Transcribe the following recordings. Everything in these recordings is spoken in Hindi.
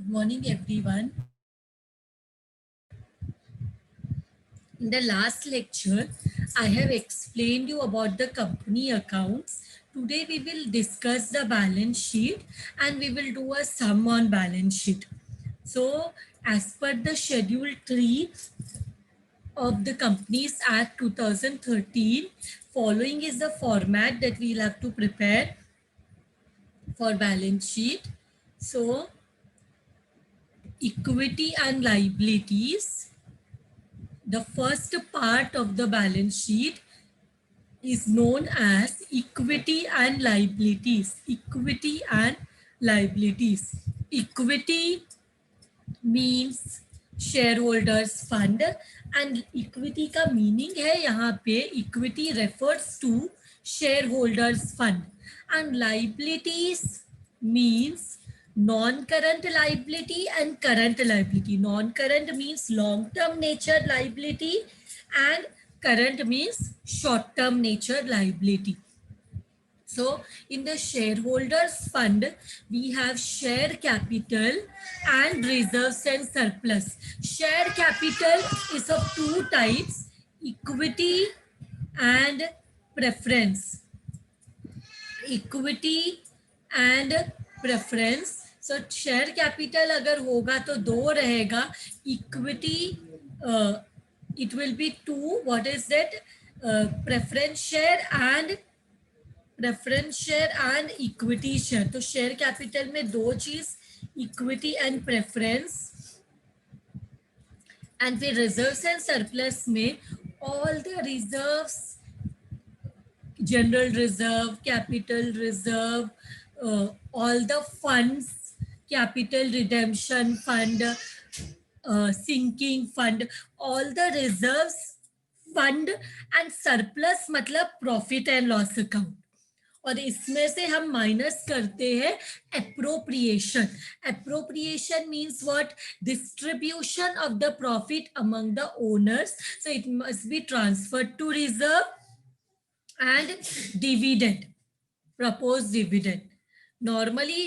Good morning, everyone. In the last lecture, I have explained you about the company accounts. Today, we will discuss the balance sheet and we will do a sum on balance sheet. So, as per the Schedule 3 of the Companies Act 2013, following is the format that we will have to prepare for balance sheet. So, equity and liabilities. The first part of the balance sheet is known as equity and liabilities. Equity and liabilities. Equity means shareholders fund and equity का meaning है यहाँ पे equity refers to shareholders fund and liabilities means non-current liability and current liability. Non-current means long-term nature liability and current means short-term nature liability. So in the shareholders fund, we have share capital and reserves and surplus. Share capital is of two types, equity and preference. Equity and preference. So share capital अगर होगा तो दो रहेगा. Equity it will be two. What is that? Preference share and preference share and equity share. तो शेयर कैपिटल में दो चीज, इक्विटी एंड प्रेफरेंस. एंड फिर रिजर्व्स एंड सरप्लस में all the reserves, general reserve, capital reserve, all the funds, capital redemption fund, sinking fund, all the reserves fund and surplus मतलब profit and loss account. और इसमें से हम माइनस करते हैं appropriation. Appropriation means what? Distribution of the profit among the owners. So it must be transferred to reserve and dividend, proposed dividend normally,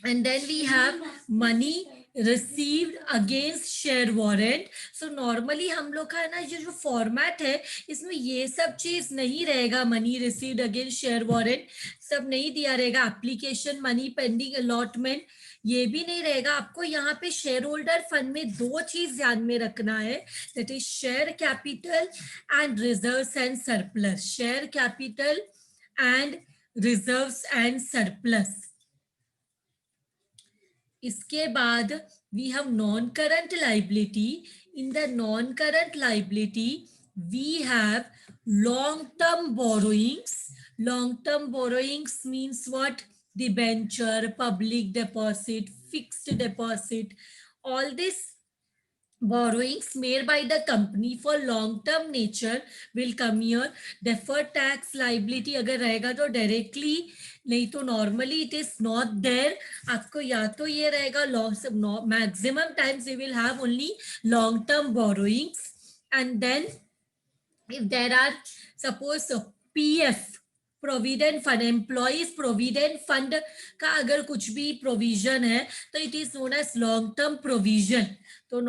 and then we have money received against share warrant. So normally हम लोग का है ना, ये जो फॉर्मेट है इसमें ये सब चीज नहीं रहेगा. Money received against share warrant सब नहीं दिया रहेगा. एप्लीकेशन मनी पेंडिंग अलॉटमेंट ये भी नहीं रहेगा. आपको यहाँ पे शेयर होल्डर फंड में दो चीज ध्यान में रखना है, that is share capital and reserves and surplus. Share capital and reserves and surplus. इसके बाद we have non-current liability. In the non-current liability, we have long-term borrowings. Long-term borrowings means what? Debenture, public deposit, fixed deposit. All this borrowings made by the company for long term nature will come here. Deferred tax liability अगर रहेगा तो directly, नहीं तो normally it is not there. आपको या तो ये रहेगा loss, maximum times you will have only long term borrowings. And then if there are suppose PF provident fund, employees provident fund का अगर कुछ भी प्रोविजन है तो it is known as long term provision. तो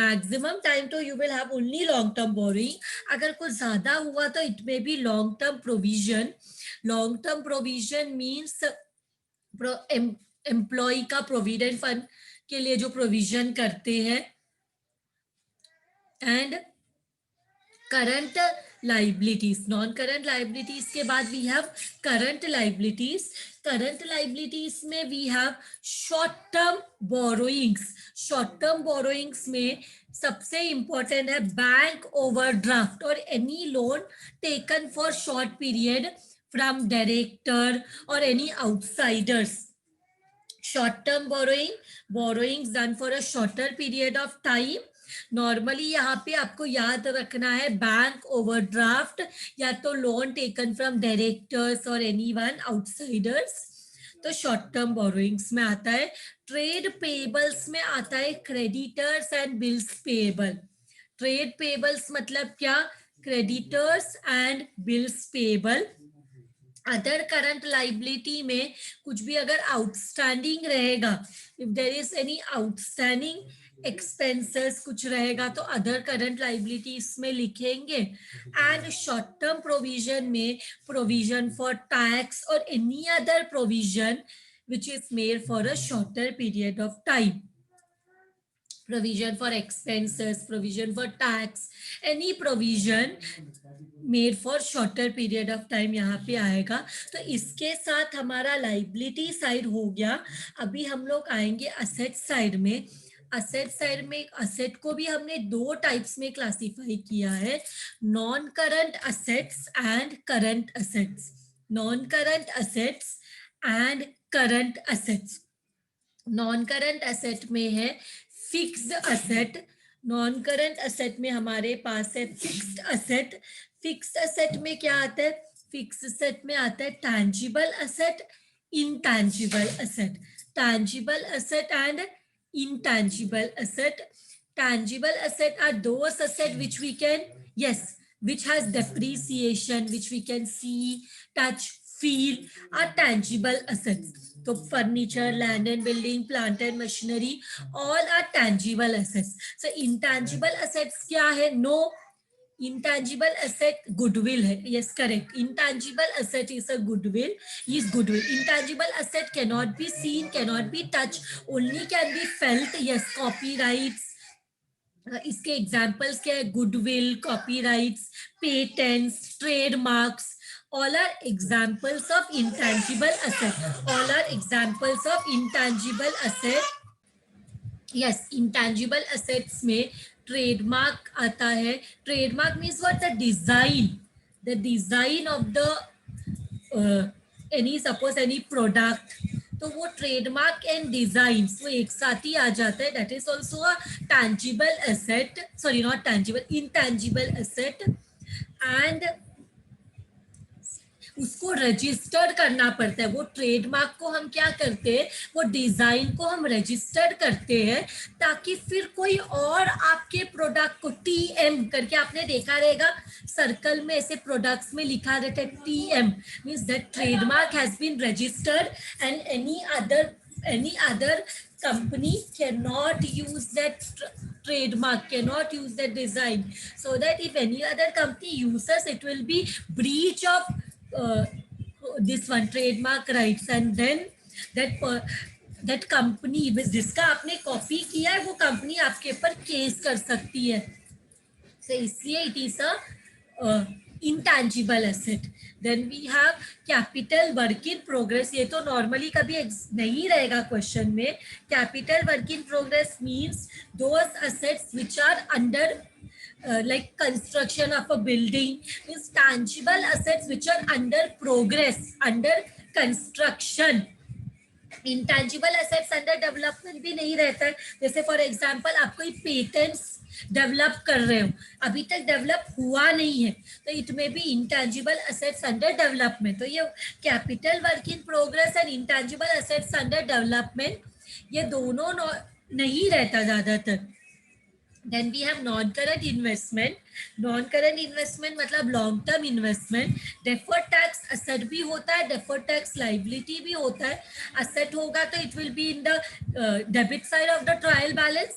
मैक्सिमम टाइम तो you will have only long term boring. अगर कुछ ज्यादा हुआ तो it may be long term provision. Long term provision means employ का प्रोविडेंट फंड के लिए जो प्रोविजन करते हैं. And current liabilities, non current liabilities के बाद we have current liabilities. Current liabilities में we have short term borrowings. Short term borrowings में सबसे इंपॉर्टेंट है बैंक ओवरड्राफ्ट और any loan taken for short period from director और any outsiders. Short term borrowing, borrowings done for a shorter period of time. Normally यहाँ पे आपको याद रखना है बैंक ओवरड्राफ्ट या तो लोन टेकन फ्रॉम डायरेक्टर्स और एनीवन आउटसाइडर्स. तो शॉर्ट टर्म बोरोइंग्स में आता है. ट्रेड पेबल्स में आता है creditors and bills payable. Trade payables मतलब क्या? Creditors and bills payable. Other current liability में कुछ भी अगर आउटस्टैंडिंग रहेगा, if there is any outstanding expenses कुछ रहेगा तो अदर करंट लाइबिलिटी इसमें लिखेंगे। एंड शॉर्ट टर्म प्रोविजन में प्रोविजन फॉर टैक्स और any other provision which is made for a shorter period of time, provision for expenses, provision for tax, any provision made for shorter period of time यहाँ पे आएगा। तो इसके साथ हमारा लाइबिलिटी साइड हो गया। अभी हम लोग आएंगे असेट साइड में। असेट साइड में असेट को भी हमने दो टाइप्स में क्लासिफाई किया है, non current assets and current assets. Non current assets and current assets. Non current asset में है fixed asset. Non current asset में हमारे पास है फिक्स्ड असेट। फिक्स्ड असेट में क्या आता है? फिक्स्ड असेट में आता है tangible asset, intangible asset. Tangible asset and intangible asset. Tangible asset are those asset which we can, yes, which has depreciation, which we can see, touch, feel, are tangible assets. So furniture, land and building, plant and machinery, all are tangible assets. So intangible assets क्या है? No. Intangible asset goodwill है, yes correct. Intangible asset is a goodwill, is goodwill. Intangible asset cannot be seen, cannot be touched, only can be felt, yes. Copyrights, इसके एग्जाम्पल्स क्या है? Goodwill, copyrights, patents, trademarks, all are examples of intangible asset. All are examples of intangible asset. Yes, intangible assets में ट्रेडमार्क आता है। Trademark means what? The design of the any, suppose any product, तो वो ट्रेडमार्क एंड डिजाइन वो एक साथ ही आ जाता है। That is also a tangible asset, sorry not tangible, intangible asset. And उसको रजिस्टर्ड करना पड़ता है। वो ट्रेडमार्क को हम क्या करते हैं? वो डिजाइन को हम रजिस्टर्ड करते हैं ताकि फिर कोई और आपके प्रोडक्ट को टीएम करके, आपने देखा रहेगा सर्कल में ऐसे प्रोडक्ट्स में लिखा रहता है TM, means that trademark has been registered and any other company cannot use that trademark, cannot use that design, so that if any other company uses, it will be breach of this one trademark rights, and then that company जिसका आपने कॉपी किया है वो कंपनी आपके ऊपर केस कर सकती है। So इसलिए it is a intangible asset. Then we have capital work in progress. ये तो normally कभी नहीं रहेगा क्वेश्चन में। Capital work in progress means those assets which are under like construction of a building, means tangible assets which are under progress, under construction. Intangible assets under development भी नहीं रहता है। जैसे फॉर एग्जांपल आप कोई पेटेंट्स डेवलप कर रहे हो, अभी तक डेवलप हुआ नहीं है, तो इट में be intangible assets under development. तो ये capital work in progress and intangible assets under development, ये दोनों नहीं रहता ज्यादातर। Then we have non-current investment. Non-current investment मतलब long term investment. Deferred tax asset भी होता है, deferred tax liability भी होता है। Asset होगा तो it will be in the debit side of the trial balance,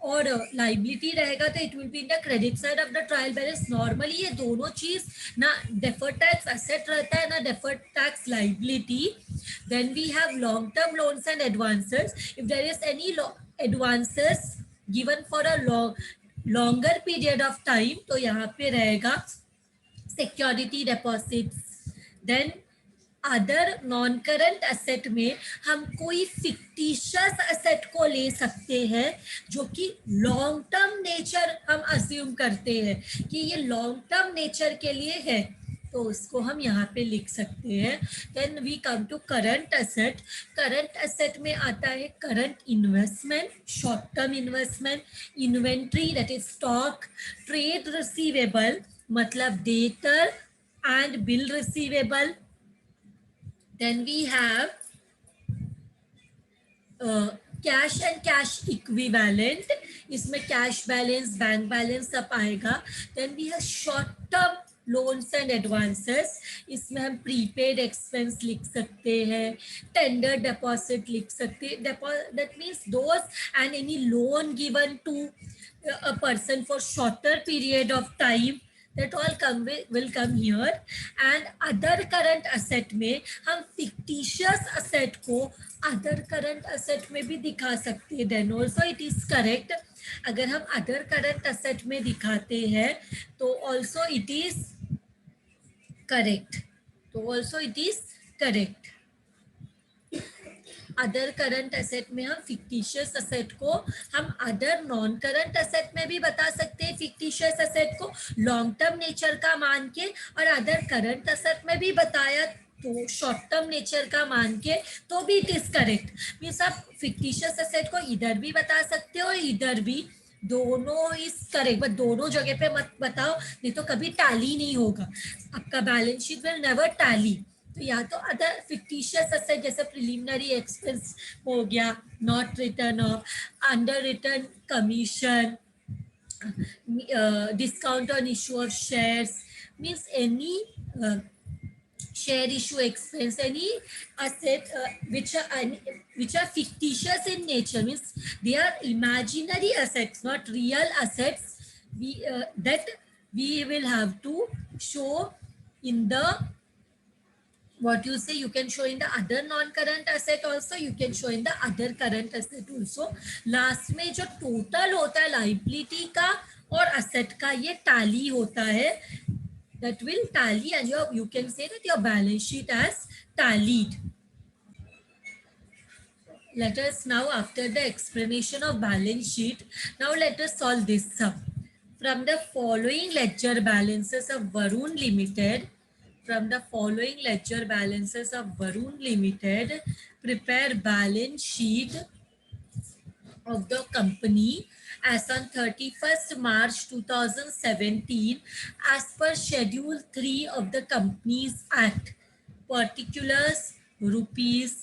और लाइबिलिटी रहेगा तो it will be in the credit side of the trial balance. Normally ये दोनों चीज ना डेफर्ड टैक्स एसेट रहता है ना deferred tax liability. Then we have long term loans and advances. If there is any advances given for a longer period of time तो यहाँ पे रहेगा security deposits. Then other non current asset में हम कोई फिक्टिशियस एसेट को ले सकते हैं जो कि लॉन्ग टर्म नेचर हम अज्यूम करते हैं कि ये लॉन्ग टर्म नेचर के लिए है, तो उसको हम यहाँ पे लिख सकते हैं। Then we come to current asset. Current asset में आता है current investment, short term investment, inventory that is stock, trade receivable मतलब debtor and bill receivable. Then we have cash and cash equivalent, इसमें कैश बैलेंस, बैंक बैलेंस सब आएगा। Then we have short term loans and advances, इसमें हम प्रीपेड एक्सपेंस लिख सकते हैं, टेंडर डिपॉजिट लिख सकते हैं, that means those and any loan given to a person for shorter period of time, that all will come here. And other current asset में हम fictitious asset को other current asset में भी दिखा सकते हैं, then also it is correct. अगर हम other current asset में दिखाते हैं तो also it is correct, तो also it is correct. Other current asset में हम फिक्टिशियस एसेट को हम अदर नॉन करंट एसेट में भी बता सकते हैं, फिक्टिशियस एसेट को लॉन्ग टर्म नेचर का मान के, और अदर करंट एसेट में भी बताया तो शॉर्ट टर्म नेचर का मान के, तो भी इट इज करेक्ट। मीन्स आप फिक्टिशियस एसेट को इधर भी बता सकते हो और इधर भी, दोनों इज करेक्ट, बट दोनों जगह पे मत बताओ, नहीं तो कभी टैली नहीं होगा, आपका balance sheet will never tally. तो या तो अदर फिक्टिशियस एसेट जैसे प्रिलिमिनरी एक्सपेंस हो गया, not return of, under return commission, discount on issue of shares, means any share issue expense, any asset which are fictitious in nature, means they are imaginary assets, not real assets, that we will have to show in the, what you say, you can show in the other non-current asset also, you can show in the other current asset also. Last में जो टोटल होता है लाइबिलिटी का और असेट का, ये टैली होता है, that will tally, and you can say that your balance sheet has tallied. Let us now, after the explanation of balance sheet, now let us solve this sum. From the following ledger balances of Varun Limited, from the following ledger balances of Varun Limited, prepare balance sheet of the company as on 31st March 2017 as per Schedule 3 of the Companies Act. Particulars rupees,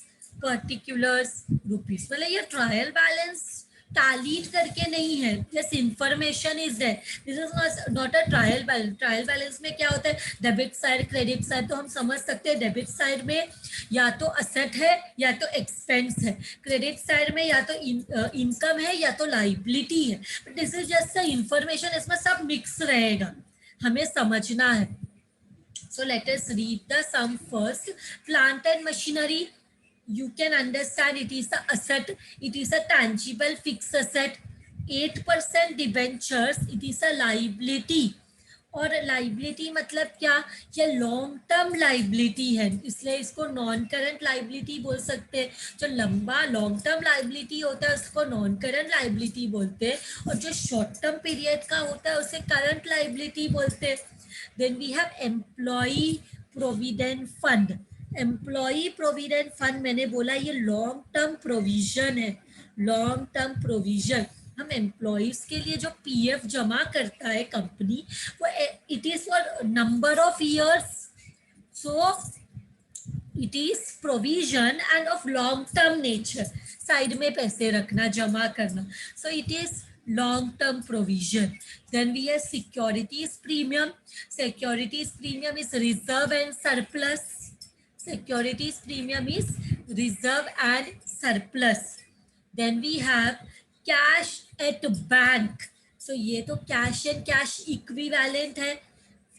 particulars rupees. मतलब ये ट्रायल बैलेंस टैलीड करके नहीं है, just information is there, this is not a trial balance. Trial balance में क्या होता है, डेबिट साइड क्रेडिट साइड, तो हम समझ सकते हैं डेबिट साइड में या तो असेट है या तो एक्सपेंस है, क्रेडिट साइड में या तो इनकम है या तो लाइबिलिटी है, but this is just a information, इसमें सब मिक्स रहेगा, हमें समझना है। So let us read the sum first. Plant and machinery, you can understand it is a asset, it is a tangible fixed asset. 8% debentures, it is a liability. और लाइबिलिटी मतलब क्या, ये लॉन्ग टर्म लाइबिलिटी है, इसलिए इसको नॉन करंट लाइबिलिटी बोल सकते हैं। जो लंबा लॉन्ग टर्म लाइबिलिटी होता है उसको नॉन करंट लाइबिलिटी बोलते हैं, और जो शॉर्ट टर्म पीरियड का होता है उसे करंट लाइबिलिटी बोलते हैं। Then we have employee provident fund. Employee provident fund मैंने बोला ये लॉन्ग टर्म प्रोविजन है, लॉन्ग टर्म प्रोविजन। हम एम्प्लॉइज के लिए जो पीएफ जमा करता है कंपनी, वो it is for number of years, so it is provision end of long term nature, side में पैसे रखना, जमा करना, so it is long-term provision. Then we have securities premium. Securities premium is reserve and surplus. Securities premium is reserve and surplus. Then we have cash at bank. So ये तो cash and cash equivalent है,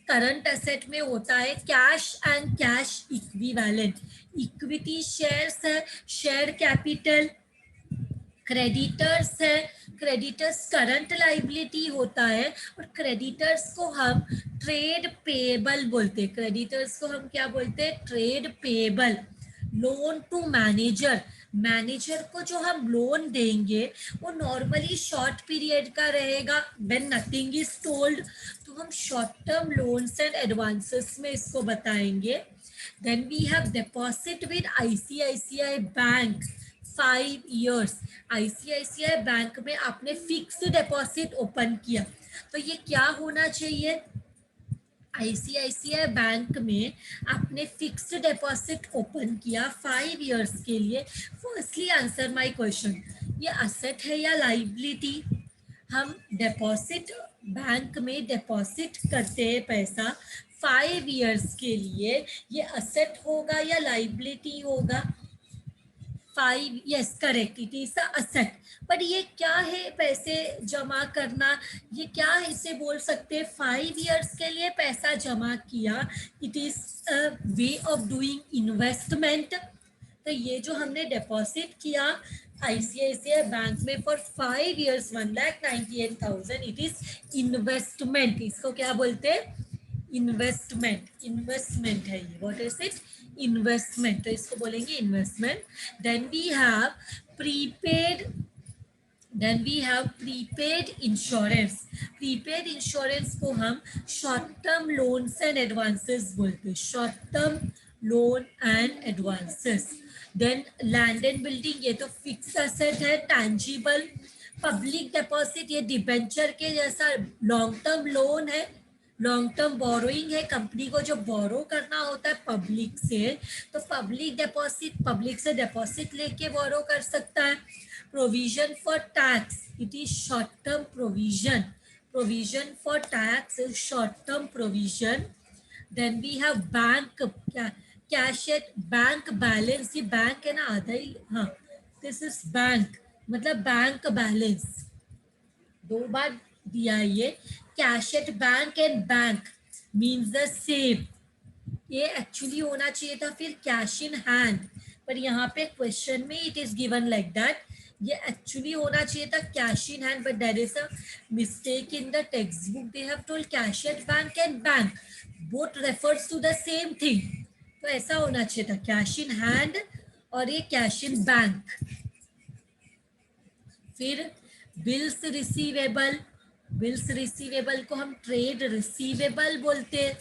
करंट एसेट में होता है cash and cash equivalent. Equity shares है, शेयर कैपिटल, क्रेडिटर्स है, क्रेडिटर्स करंट लाइबिलिटी होता है, और क्रेडिटर्स को हम ट्रेड पेएबल बोलते हैं, क्रेडिटर्स को हम क्या बोलते हैं, trade payable. Loan to manager, manager को जो हम लोन देंगे वो नॉर्मली शॉर्ट पीरियड का रहेगा, व्हेन नथिंग इज टोल्ड, तो हम short term loans and advances में इसको बताएंगे। Then we have deposit with ICICI bank 5 years। ICICI bank में आपने फिक्स्ड डिपॉजिट ओपन किया, तो ये क्या होना चाहिए, आईसीआईसीआई बैंक में आपने फिक्स्ड डिपॉजिट ओपन किया 5 years के लिए। फर्स्टली आंसर माय क्वेश्चन, ये असेट है या लाइबिलिटी। हम डिपॉजिट बैंक में डिपॉजिट करते हैं पैसा 5 years के लिए ये असेट होगा या लाइबिलिटी होगा? 5, yes correct, it is a asset. पर ये क्या है पैसे जमा करना, ये क्या इसे बोल सकते हैं? 5 years के लिए पैसा जमा किया, it is a way of doing investment. तो ये जो हमने डिपॉजिट किया आईसीआईसीआई बैंक में for 5 years 1,98,000, it is investment. इसको क्या बोलते हैं? इन्वेस्टमेंट, इन्वेस्टमेंट है ये। What is it? इन्वेस्टमेंट। तो इसको बोलेंगे investment. Then we have prepaid, then we have prepaid insurance. Prepaid insurance को हम short term loans and advances बोलते हैं, short term loan and advances. Then land and building, ये तो फिक्स एसेट है, टैंजिबल। पब्लिक डिपॉजिट, ये डिबेंचर के जैसा लॉन्ग टर्म लोन है, लॉन्ग टर्म बोरोइंग है। कंपनी को जो बोरो करना होता है पब्लिक से, तो पब्लिक डिपॉजिट, पब्लिक से डिपॉजिट लेके बोरो कर सकता है। Provision for tax, it is short term provision, provision for tax is short term provision. Then we have bank, cash at bank balance, ये बैंक है ना आधा ही, हाँ दिस इज बैंक, मतलब बैंक बैलेंस, 2 बार दिया है ये। Cash at bank and bank means the same, ये एक्चुअली होना चाहिए था फिर कैश इन हैंड, पर यहाँ पे क्वेश्चन में it is given like that, ये एक्चुअली होना चाहिए था cash in hand, but there is a mistake in the text book, they have told cash at bank and bank, both refers to the same thing. तो ऐसा होना चाहिए था कैश इन हैंड और ये कैश इन बैंक। फिर बिल्स रिसीवेबल, बिल्स रिसीवेबल को हम ट्रेड रिसीवेबल बोलते हैं,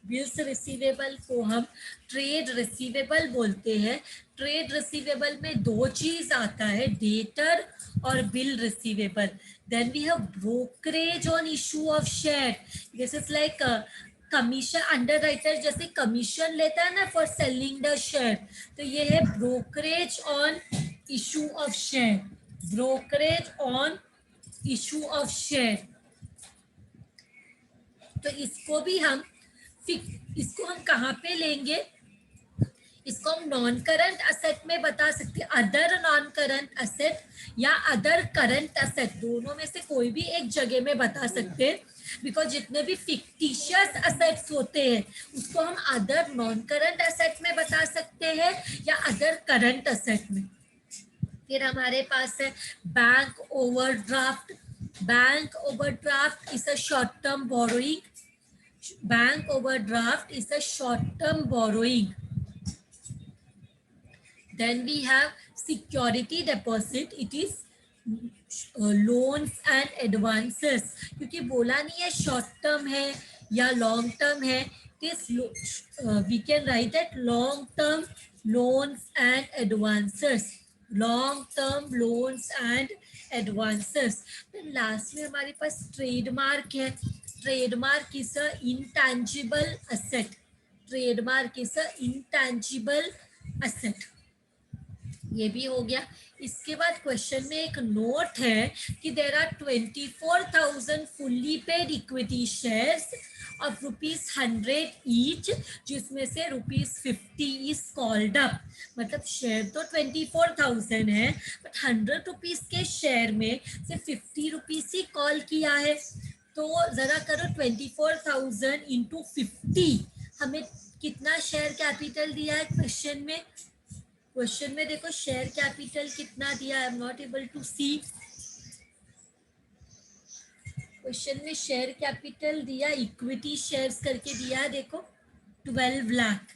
बिल्स रिसीवेबल को हम ट्रेड रिसीवेबल बोलते हैं। ट्रेड रिसीवेबल में 2 चीज आता है, डेटर और bill receivable. Then we have brokerage on issue of share, this is like commission, underwriter जैसे कमीशन लेता है ना फॉर सेलिंग द शेयर, तो ये है brokerage on issue of share, brokerage on issue of share. तो इसको भी हम इसको हम कहाँ पे लेंगे? इसको हम नॉन करंट असेट में बता सकते हैं, अदर नॉन करंट असेट या अदर करंट असेट, दोनों में से कोई भी एक जगह में बता सकते हैं। बिकॉज जितने भी फिक्टिशियस असेट्स होते हैं उसको हम अदर नॉन करंट असेट में बता सकते हैं या अदर करंट असेट में। फिर हमारे पास है bank overdraft, bank overdraft is a short term borrowing, bank overdraft is a short term borrowing. Then we have security deposit, it is loans and advances, क्योंकि बोला नहीं है शॉर्ट टर्म है या लॉन्ग टर्म है, we can write that long term loans and advances, long term loans and advances. फिर लास्ट में हमारे पास ट्रेडमार्क है, trademark is a intangible asset, trademark is a intangible asset, ये भी हो गया। इसके बाद क्वेश्चन में एक नोट है कि there are 24,000 fully paid equity shares of ₹100 each, जिसमें से ₹50 इज कॉल्ड अप, मतलब शेयर तो 24,000 है बट 100 रुपीज के शेयर में सिर्फ 50 रुपीज ही कॉल किया है। तो जरा करो 24,000 इंटू 50, हमें कितना शेयर कैपिटल दिया है क्वेश्चन में? क्वेश्चन में देखो शेयर कैपिटल कितना दिया, I am not able to see. Question में शेयर कैपिटल दिया, इक्विटी शेयर्स करके दिया है, देखो 12 लाख,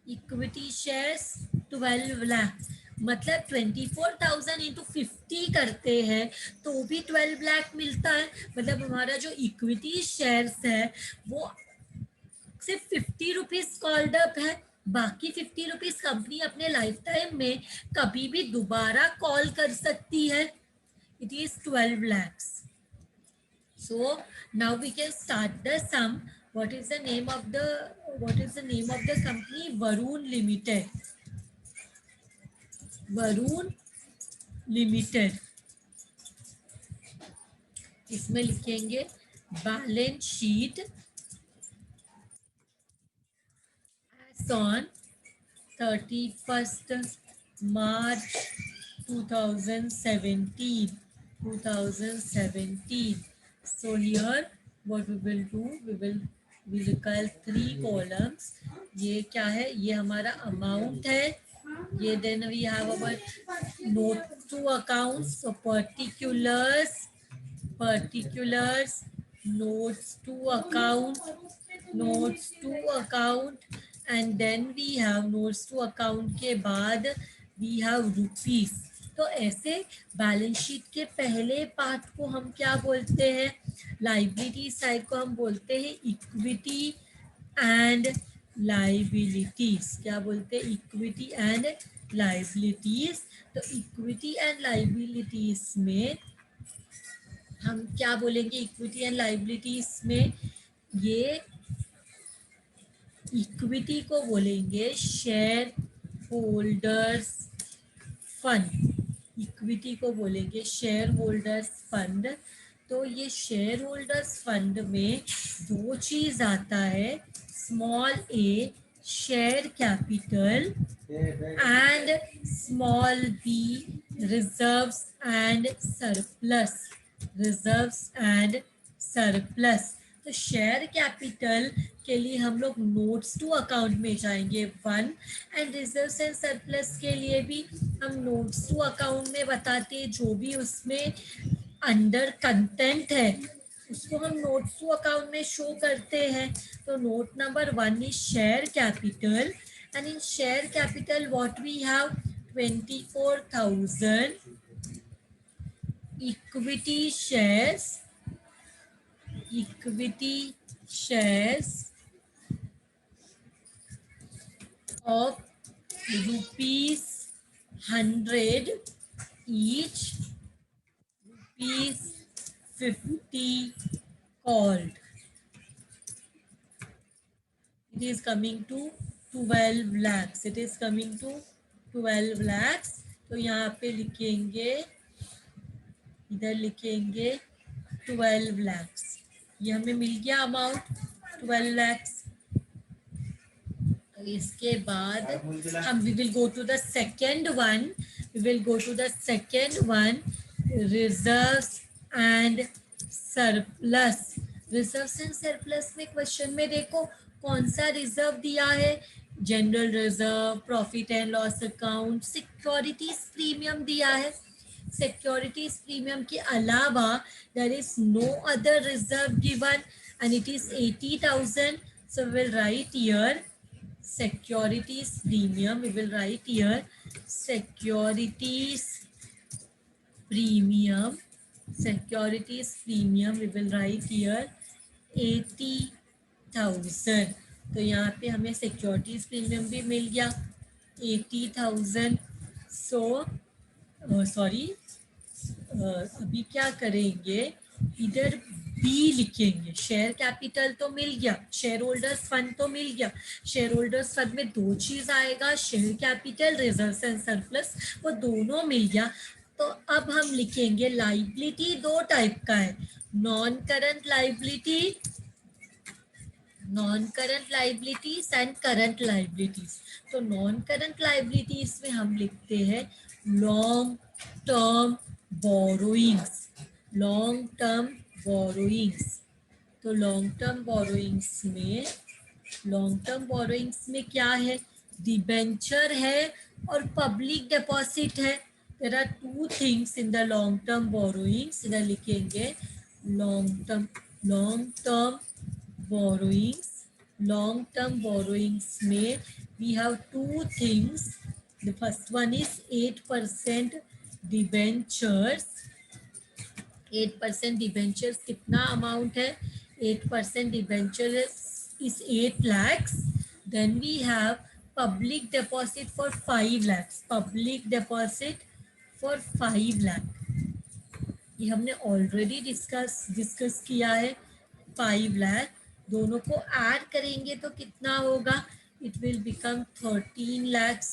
इक्विटी शेयर्स 12 लाख, मतलब 24,000 इंटू 50 करते हैं तो भी 12 लाख मिलता है। मतलब हमारा जो इक्विटी शेयर्स है वो सिर्फ 50 रुपीज कॉल्ड अप है, बाकी 50 रुपीज कंपनी अपने लाइफ टाइम में कभी भी दोबारा कॉल कर सकती है। It is 12 lakhs. So now we can start the sum. What is the name of the company? Varun Limited. Varun Limited. इसमें लिखेंगे balance sheet, on 31st March 2017. 2017. So here what we will do, we will call 3 columns. ये क्या है, ये हमारा अमाउंट है, ये then we have our note to accounts, so particulars, notes to account, notes to account, and then we have notes to account के बाद we have rupees. तो ऐसे बैलेंस शीट के पहले पार्ट को हम क्या बोलते हैं, लाइबिलिटी साइड को हम बोलते हैं इक्विटी एंड लाइबिलिटीज. क्या बोलते हैं, इक्विटी एंड लाइबिलिटीज. तो इक्विटी एंड लाइबिलिटीज में हम क्या बोलेंगे, इक्विटी एंड लाइबिलिटीज में ये इक्विटी को बोलेंगे शेयर होल्डर्स फंड. इक्विटी को बोलेंगे शेयर होल्डर्स फंड. तो ये शेयर होल्डर्स फंड में दो चीज आता है, small a share capital and small b reserves and surplus. Reserves and surplus. तो शेयर कैपिटल के लिए हम लोग नोट्स टू अकाउंट में जाएंगे 1, एंड रिजर्व्स एंड सरप्लस के लिए भी हम नोट्स टू अकाउंट में बताते हैं, जो भी उसमें अंडर कंटेंट है उसको हम नोट्स टू अकाउंट में शो करते हैं. तो note number 1 is share capital, and in share capital what we have 24,000 equity shares of rupees 100 each, rupees 50 called. It is coming to 12 lakhs. It is coming to 12 lakhs. तो यहाँ पे लिखेंगे, इधर लिखेंगे 12 lakhs. ये हमें मिल गया अमाउंट 12 lakhs. इसके बाद हम we will go to the second one. We will go to the second one, reserves and surplus. Reserves and surplus में क्वेश्चन में देखो कौन सा रिजर्व दिया है, general reserve, profit and loss account, securities premium दिया है. सिक्योरिटीज प्रीमियम के अलावा there is no other reserve given and it is 80,000. So we will write here securities premium. We will write here securities premium. Securities premium we will write here 80,000. तो यहाँ पे हमें securities premium भी मिल गया 80,000. सो सॉरी, अभी क्या करेंगे, इधर बी लिखेंगे. शेयर कैपिटल तो मिल गया, शेयर होल्डर्स फंड तो मिल गया. शेयर होल्डर्स फंड में दो चीज आएगा, share capital, reserves and surplus, वो दोनों मिल गया. तो अब हम लिखेंगे लाइबिलिटी दो टाइप का है, non current liability, non current liabilities and current liabilities. तो नॉन करंट लाइबिलिटीज में हम लिखते हैं long term borrowings. Long term borrowings. तो लॉन्ग टर्म बोरोइंग्स में क्या है, डिबेंचर है और पब्लिक डिपॉजिट है. There are two things in the long term borrowings. इधर लिखेंगे long term borrowings. Long term borrowings में we have two things. The first one is 8% debentures. 8% debentures कितना अमाउंट है, 8% debenture is 8 lakhs. Then we have public deposit for 5 lakhs. Public deposit for 5 lakh. ये हमने ऑलरेडी डिस्कस किया है. 5 लाख दोनों को ऐड करेंगे तो कितना होगा, it will become 13 lakhs.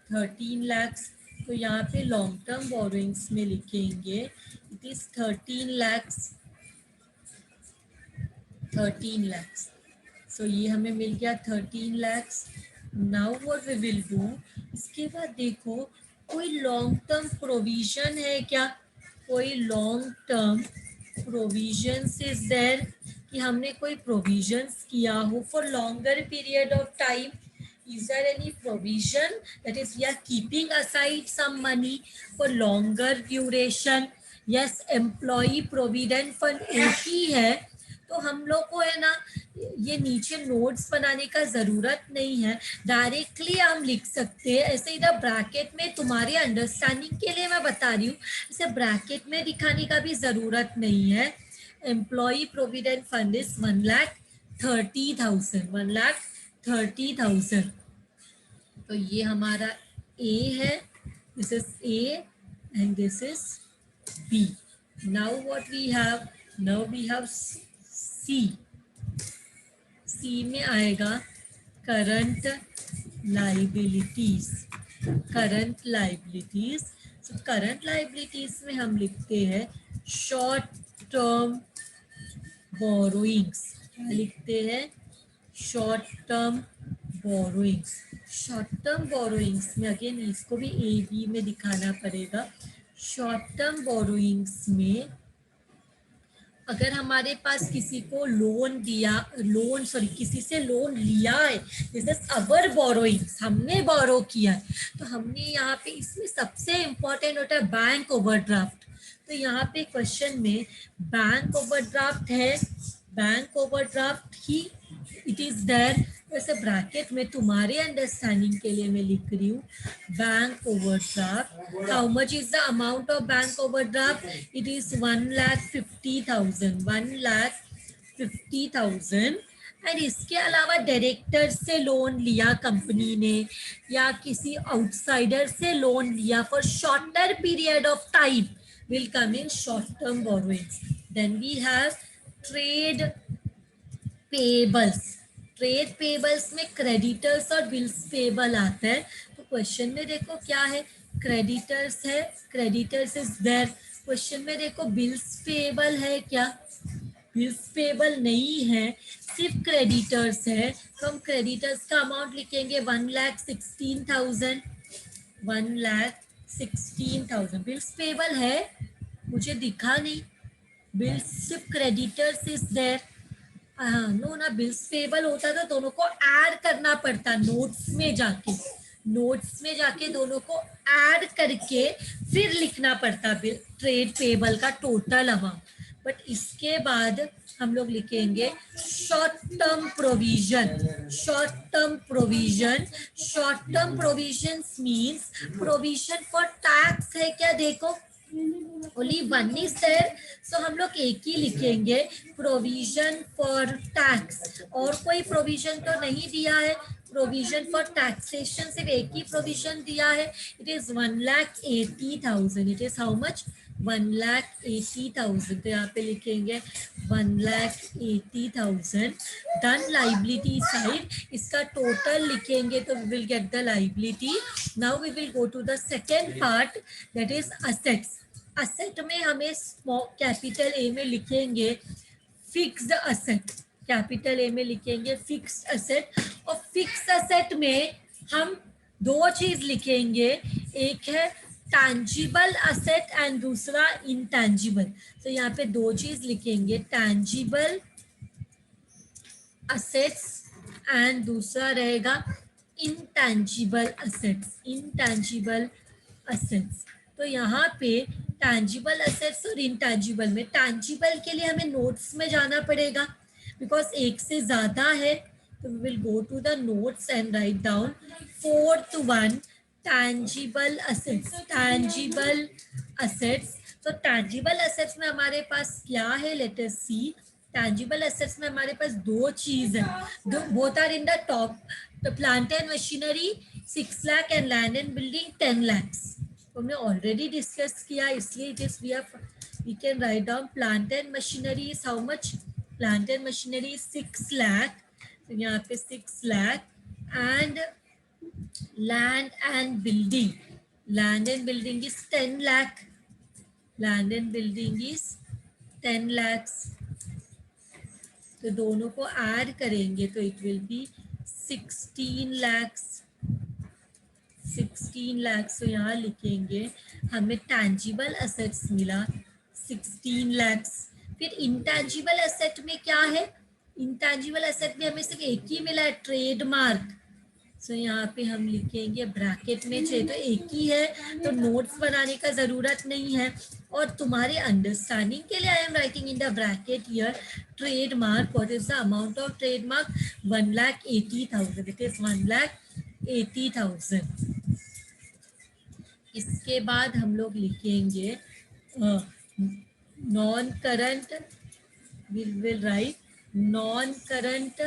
13 lakhs. तो यहाँ पे लॉन्ग टर्म बोरोइंग्स में लिखेंगे it is 13 lakhs. 13 lakhs. So ये हमें मिल गया 13 lakhs. Now what we will do, इसके बाद देखो कोई लॉन्ग टर्म प्रोविजन है क्या, कोई long term provisions is there, कि हमने कोई प्रोविजंस किया हो for longer period of time. Is there any provision that is we are keeping aside some money for longer duration? Yes, employee provident fund एक ही है, तो हम लोग को है ना ये नीचे नोट्स बनाने का जरूरत नहीं है, डायरेक्टली हम लिख सकते हैं. ऐसे इधर ब्रैकेट में तुम्हारे अंडरस्टैंडिंग के लिए मैं बता रही हूँ, इसे ब्रैकेट में दिखाने का भी जरूरत नहीं है. Employee provident fund is 1,30,000, 1,30,000. तो ये हमारा ए है, this is A and this is B. Now what we have, now we have C. C में आएगा current liabilities. Current liabilities, so current liabilities में हम लिखते हैं शॉर्ट टर्म बोरोइंग्स. क्या लिखते हैं, short term borrowings. Short term borrowings में अगेन इसको भी ए बी में दिखाना पड़ेगा. शॉर्ट टर्म बोरोइंग्स में अगर हमारे पास किसी को लोन दिया, लोन सॉरी किसी से लोन लिया है, दिस इज अवर बोरोइंग्स, हमने बोरो किया है, तो हमने यहाँ पे इसमें सबसे इंपॉर्टेंट होता है बैंक ओवरड्राफ्ट. तो यहाँ पे क्वेश्चन में बैंक ओवरड्राफ्ट है, बैंक ओवरड्राफ्ट ही इट इज देयर. वैसे ब्रैकेट में तुम्हारे अंडरस्टैंडिंग के लिए मैं लिख रही हूँ bank overdraft. How much is the amount of bank overdraft, it is 1,50,000, 1,50,000. And इसके अलावा डायरेक्टर से लोन लिया कंपनी ने या किसी आउटसाइडर से लोन लिया for shorter period of time will come in short term borrowings. Then we have trade payables. Trade payables में क्रेडिटर्स और बिल्स पेबल आता है. तो क्वेश्चन में देखो क्या है, क्रेडिटर्स है, क्रेडिटर्स इज देयर. क्वेश्चन में देखो बिल्स पेबल है क्या, बिल्स पेबल नहीं है, सिर्फ क्रेडिटर्स है. तो हम क्रेडिटर्स का अमाउंट लिखेंगे 1,16,000, 1,16,000. बिल्स पेबल है, मुझे दिखा नहीं, बिल्स सिर्फ क्रेडिटर्स इज देयर. हाँ नो ना, बिल्स पेबल होता तो दोनों को ऐड करना पड़ता, नोट्स में जाके, नोट्स में जाके दोनों को ऐड करके फिर लिखना पड़ता बिल ट्रेड पेबल का टोटल अमाउंट. बट इसके बाद हम लोग लिखेंगे short term provision. Short term provision, short term provision means provision for tax है क्या, देखो ओनली वन इज देयर, सो हम लोग एक ही लिखेंगे प्रोविजन फॉर टैक्स. और कोई प्रोविजन तो नहीं दिया है, प्रोविजन फॉर टैक्सेशन सिर्फ एक ही प्रोविजन दिया है. It is 1,80,000. It is how much, 1,80,000. तो यहाँ पे लिखेंगे 1,80,000. डन लाइबिलिटी साइड, इसका टोटल लिखेंगे तो we will get the liability. Now we will go to the second part, that is assets. Asset में हमें स्मॉल कैपिटल ए में लिखेंगे फिक्स्ड असेट, कैपिटल ए में लिखेंगे फिक्स्ड असेट. और फिक्स्ड असेट में हम दो चीज लिखेंगे, एक है टैंजिबल असेट एंड दूसरा इनटैंजिबल. तो यहाँ पे दो चीज लिखेंगे, टैंजिबल असेट्स एंड दूसरा रहेगा इनटैंजिबल असेट्स, इनटैंजिबल असेट्स. तो यहाँ पे टैंजिबल असेट्स और इनटैंजिबल में, टैंजिबल के लिए हमें नोट्स में जाना पड़ेगा बिकॉज एक से ज्यादा है. तो we will go to the notes and write down 4th one tangible assets, tangible assets. तो टैंजिबल असेट्स में हमारे पास क्या है, let us see. Tangible assets में हमारे पास दो चीज है, both are in the top. तो plant and machinery 6 lakh and land and building 10 lakhs. तो हमने ऑलरेडी डिस्कस किया, इसलिए it is we can write down plant and machinery is how much, plant and machinery 6 lakh. तो यहाँ पे 6 lakh and land and building, land and building is 10 lakh, land and building is 10 lakhs. तो तो दोनों को ऐड करेंगे तो it will B 16 lakhs। 16 lakhs, तो यहाँ लिखेंगे हमें टैंजिबल एसेट्स मिला 16 lakhs। फिर इंटैंजिबल एसेट में क्या है, इंटैंजिबल एसेट में हमें सिर्फ एक ही मिला है, ट्रेडमार्क। सो यहाँ पे हम लिखेंगे ब्रैकेट में 6, तो एक ही है, तो नोट्स बनाने का जरूरत नहीं है। और तुम्हारे अंडरस्टैंडिंग के लिए I am writing in the bracket here trademark. What is the amount of trademark? 1,80,000। It is 1,80,000। इसके बाद हम लोग लिखेंगे non current, will write non current,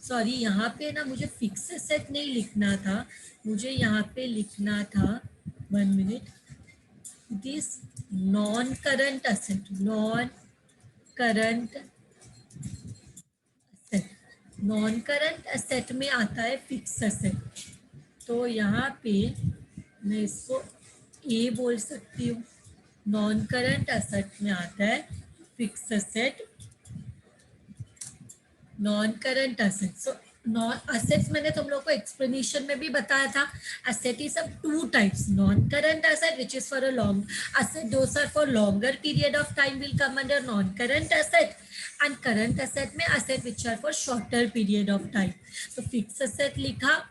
sorry यहाँ पे ना मुझे फिक्स एसेट नहीं लिखना था, मुझे यहाँ पे लिखना था, 1 minute, it is non current asset. Non current asset, non current asset में आता है फिक्स एसेट, तो यहाँ पे मैं इसको ए बोल सकती हूँ। नॉन करंट एसेट में आता है fix asset, non current asset. So non assets मैंने तुम लोग को एक्सप्लेनेशन में भी बताया था, asset is of 2 types, non current asset which is for a long asset, those are for longer period of time will come under non current asset, and current asset में asset which are for shorter period of time. तो फिक्स एसेट लिखा,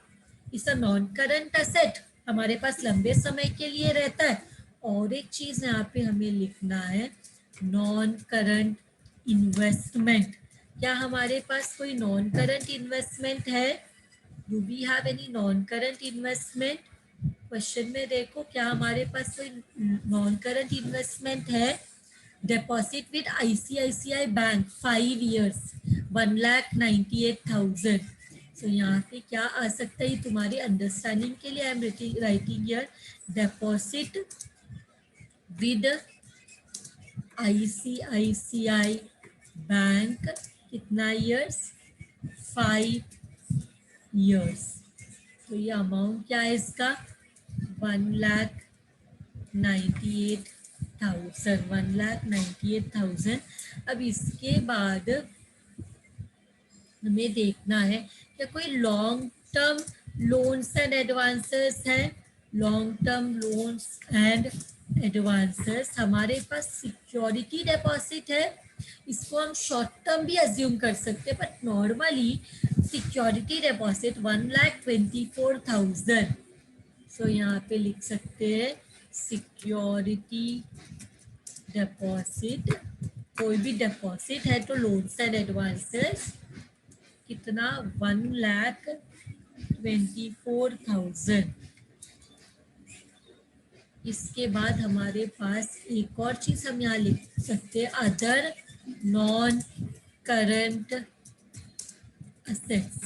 is a non current asset, हमारे पास लंबे समय के लिए रहता है। और एक चीज यहाँ पे हमें लिखना है, नॉन करंट इन्वेस्टमेंट। क्या हमारे पास कोई नॉन करंट इन्वेस्टमेंट है? Do we have any non current investment? Question में देखो, क्या हमारे पास कोई नॉन करंट इन्वेस्टमेंट है? Deposit with ICICI bank 5 years 1,98,000। So यहाँ पे क्या आ सकता है, तुम्हारी अंडरस्टैंडिंग के लिए I am writing here deposit with ICICI bank, कितना ईयर्स? 5 years। तो ये अमाउंट क्या है इसका? 1,98,000, 1,98,000। अब इसके बाद हमें देखना है कि कोई long term loans and advances हैं। Long term loans and advances, हमारे पास सिक्योरिटी डिपॉजिट है, इसको हम शॉर्ट टर्म भी अज्यूम कर सकते हैं, बट नॉर्मली सिक्योरिटी डिपॉजिट 1,24,000। सो यहाँ पे लिख सकते हैं सिक्योरिटी डिपॉजिट, कोई भी डिपॉजिट है तो लोन्स एंड एडवांसेस कितना? 1,24,000। इसके बाद हमारे पास एक और चीज हम यहाँ लिख सकते हैं, अदर नॉन करंट असेट्स।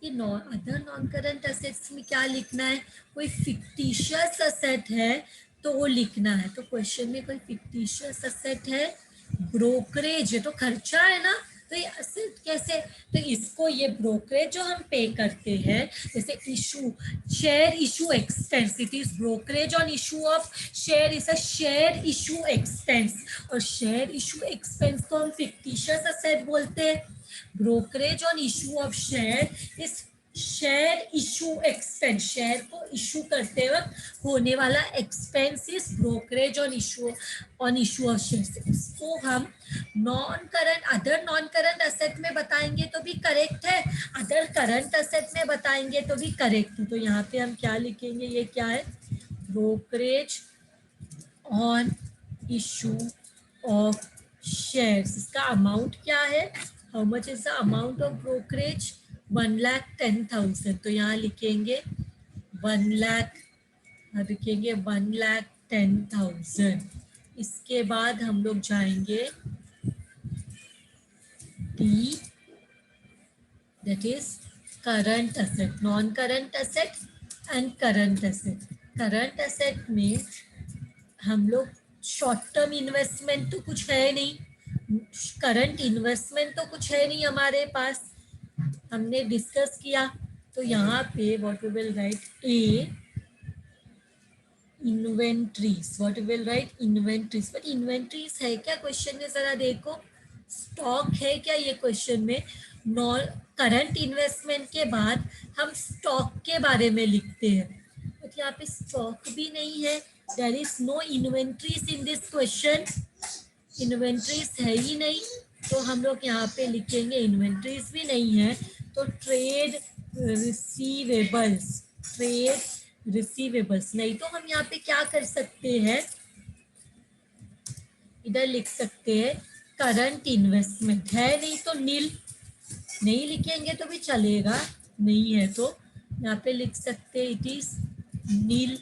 ये अदर नॉन करंट असेट्स में क्या लिखना है? कोई फिक्टिशियस असेट है तो वो लिखना है। तो क्वेश्चन में कोई फिक्टिशियस असेट है, ब्रोकरेज है, तो खर्चा है ना, तो ये असेट कैसे? तो इसको, ये ब्रोकरेज जो हम पे करते हैं, जैसे issue, share issue expense, it is brokerage on issue of share, is a share issue expense, और शेयर इशू एक्सपेंस को हम फिक्टिशियस असेट बोलते हैं। Brokerage on issue of share is share issue expense, share को इशू करते वक्त होने वाला expense is brokerage on issue of share. इसको हम non current, other non current asset में बताएंगे तो भी करेक्ट है, अदर करंट असेट में बताएंगे तो भी करेक्ट है। तो यहाँ पे हम क्या लिखेंगे, ये क्या है? Brokerage on issue of shares. इसका अमाउंट क्या है? How much is the amount of brokerage? 1,10,000। तो यहाँ लिखेंगे 1 लाख, लिखेंगे 1,10,000। इसके बाद हम लोग जाएंगे D, that is current asset, non current asset and current asset. Current asset में हम लोग शॉर्ट टर्म इन्वेस्टमेंट तो कुछ है नहीं, करंट इन्वेस्टमेंट तो कुछ है नहीं हमारे पास, हमने डिस्कस किया। तो यहाँ पे what we will write, a inventories, what we will write, inventories. But inventories है क्या क्वेश्चन में, जरा देखो, स्टॉक है क्या ये क्वेश्चन में? नॉन करंट इन्वेस्टमेंट के बाद हम स्टॉक के बारे में लिखते हैं, बट यहाँ पे स्टॉक भी नहीं है. There is no inventories in this question. Inventories है ही नहीं, तो हम लोग यहाँ पे लिखेंगे इन्वेंट्रीज भी नहीं है, तो ट्रेड रिसीवेबल्स. ट्रेड रिसीवेबल्स नहीं, तो हम यहाँ पे क्या कर सकते हैं, इधर लिख सकते हैं करंट इन्वेस्टमेंट. है नहीं तो नील, नहीं लिखेंगे तो भी चलेगा, नहीं है तो यहाँ पे लिख सकते इट इज नील.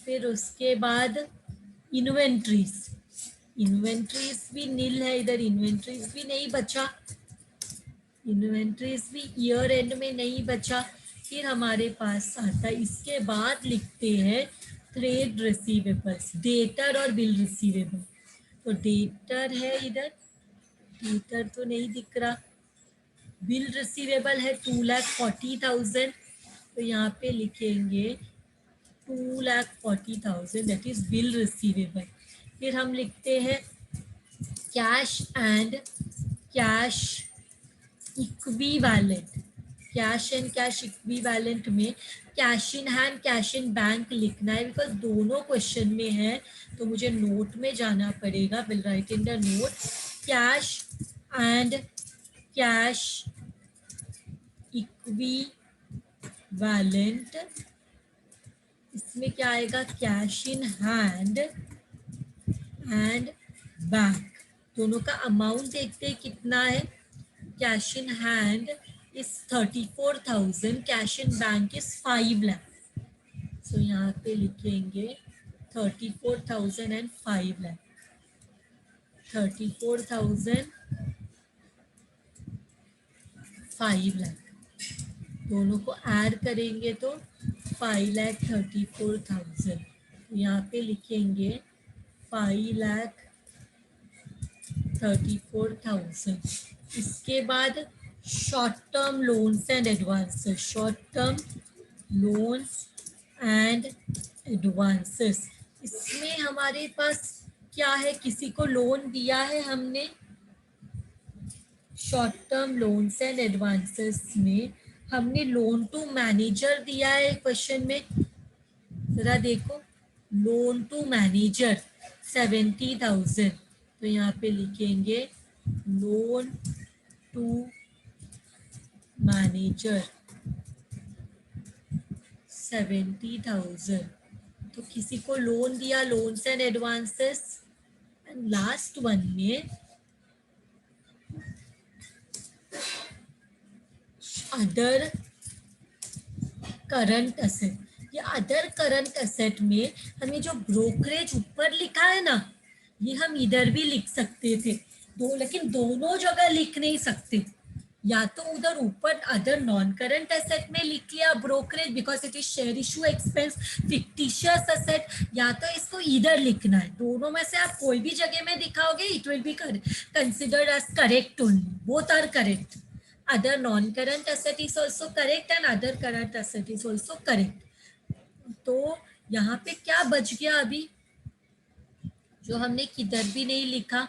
फिर उसके बाद इन्वेंट्रीज. इन्वेंट्रीज भी नील है, इधर इन्वेंट्रीज भी नहीं बचा, इन्वेंट्रीज भी ईयर एंड में नहीं बचा. फिर हमारे पास आता है, इसके बाद लिखते हैं ट्रेड रिसीवेबल्स, डेटर और बिल रिसीवेबल. तो डेटर है इधर, डेटर तो नहीं दिख रहा. बिल रिसीवेबल है 2,40,000, तो यहाँ पे लिखेंगे 2,40,000, दैट इज बिल रिसीवेबल. फिर हम लिखते हैं cash and cash equivalent. Cash and cash equivalent में cash in hand, cash in bank लिखना है, बिकॉज दोनों क्वेश्चन में है, तो मुझे नोट में जाना पड़ेगा. Will write in the note cash and cash equivalent. इसमें क्या आएगा, cash in hand and bank. दोनों का अमाउंट देखते हैं कितना है. Cash in hand is 34,000, cash in bank is 5 lakh. So यहाँ पे लिखेंगे 34,000 एंड 5 लाख. 34,000 5 लाख, दोनों को ऐड करेंगे तो 5,34,000. यहाँ पे लिखेंगे 5,34,000. इसके बाद short term loans and advances. Short term loans and advances, इसमें हमारे पास क्या है, किसी को लोन दिया है हमने. Short term loans and advances में हमने लोन टू मैनेजर दिया है क्वेश्चन में, जरा देखो. लोन टू मैनेजर 70,000, तो यहाँ पे लिखेंगे लोन टू मैनेजर 70,000. तो किसी को लोन दिया, loans and advances. And last one में अदर करंट असेट. ये अदर करंट असेट में हमें जो ब्रोकरेज ऊपर लिखा है ना, ये हम इधर भी लिख सकते थे दो, लेकिन दोनों जगह लिख नहीं सकते. या तो उधर ऊपर अदर नॉन करंट एसेट में लिख लिया brokerage because it is share issue expense fictitious asset, या तो इसको इधर लिखना है. दोनों में से आप कोई भी जगह में दिखाओगे it will be considered as correct only. Both are correct. other non-current asset is also correct and other current asset is also correct. तो यहाँ पे क्या बच गया अभी, जो हमने किधर भी नहीं लिखा,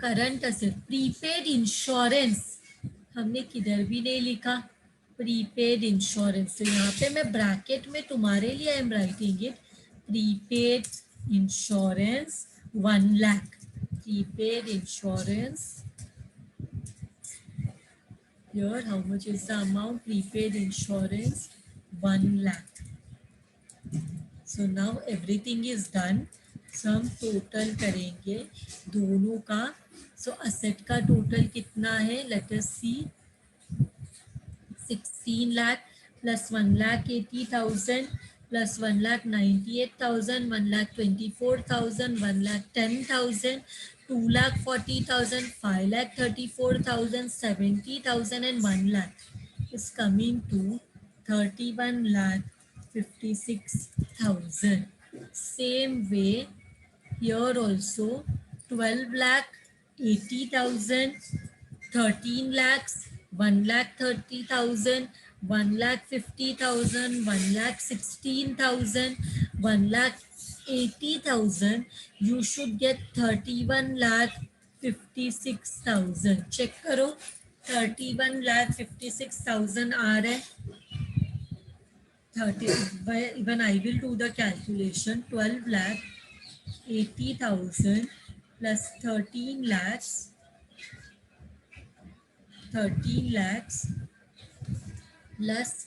करंट असेट. प्रीपेड इंश्योरेंस हमने किधर भी नहीं लिखा, प्रीपेड इंश्योरेंस. तो यहाँ पे मैं ब्रैकेट में तुम्हारे लिए I am writing it, prepaid insurance 1 lakh. Prepaid insurance. Here, how much is the amount? Prepaid insurance 1 lakh. So now everything is done. So हम टोटल करेंगे दोनों का. So asset का टोटल कितना है? Let us see. 16 lakh plus 1,80,000 plus 1,98,000, 1,24,000, 1,10,000, 2,40,000, 5,34,000, 70,000 and 1 lakh is coming to 31,56,000. Same way here also 12,80,000, 13 lakhs, 1,30,000, 1,50,000, 1,16,000, 1,00,000 80,000, you should get 31 lakh 56,000. Check करो 31 lakh 56,000 आ रहा है 30. Even I will do the calculation. 12 lakh 80,000 plus 13 lakhs plus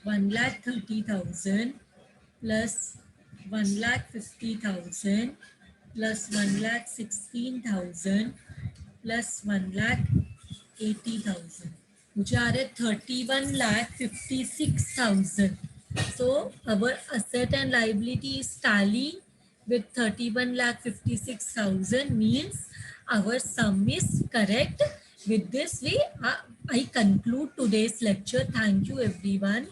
1 lakh 30,000 plus 1 lakh 50,000 plus 1 lakh 16,000 plus 1 lakh 80,000. मुझे आ रहे 31 lakh 56,000. So our asset and liability is tallying with 31 lakh 56,000, means our sum is correct. With this way, I conclude today's lecture. Thank you everyone.